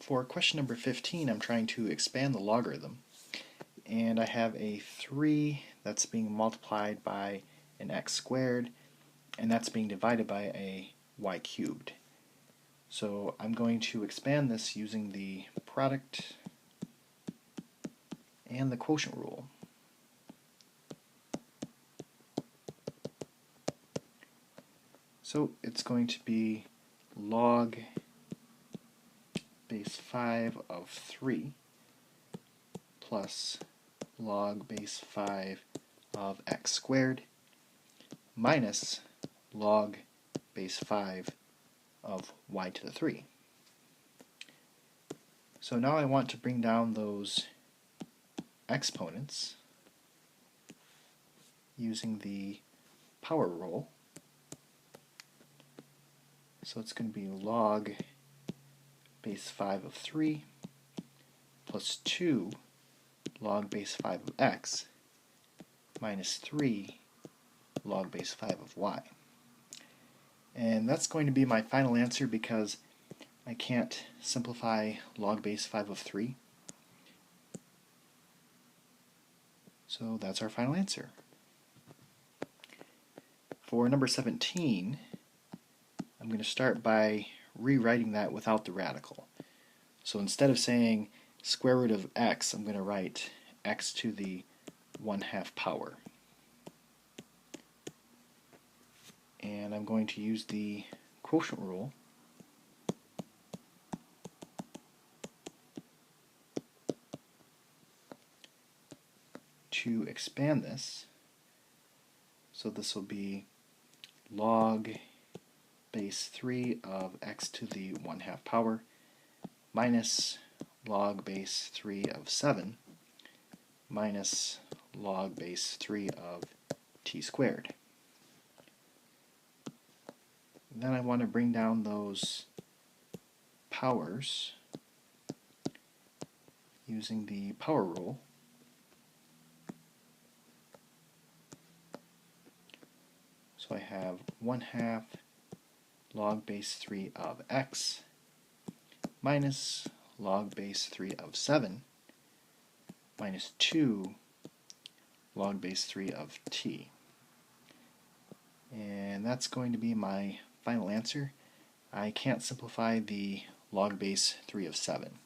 For question number 15, I'm trying to expand the logarithm, and I have a 3 that's being multiplied by an x squared, and that's being divided by a y cubed. So I'm going to expand this using the product and the quotient rule. So it's going to be log base 5 of 3 plus log base 5 of x squared minus log base 5 of y to the 3. So now I want to bring down those exponents using the power rule. So it's going to be log base 5 of 3 plus 2 log base 5 of x minus 3 log base 5 of y. And that's going to be my final answer because I can't simplify log base 5 of 3. So that's our final answer. For number 17, I'm going to start by rewriting that without the radical. So instead of saying square root of x, I'm going to write x to the 1/2 power. And I'm going to use the quotient rule to expand this. So this will be log base 3 of x to the 1/2 power minus log base 3 of 7 minus log base 3 of t squared. Then I want to bring down those powers using the power rule. So I have 1/2 log base 3 of x minus log base 3 of 7 minus 2 log base 3 of t. And that's going to be my final answer. I can't simplify the log base 3 of 7.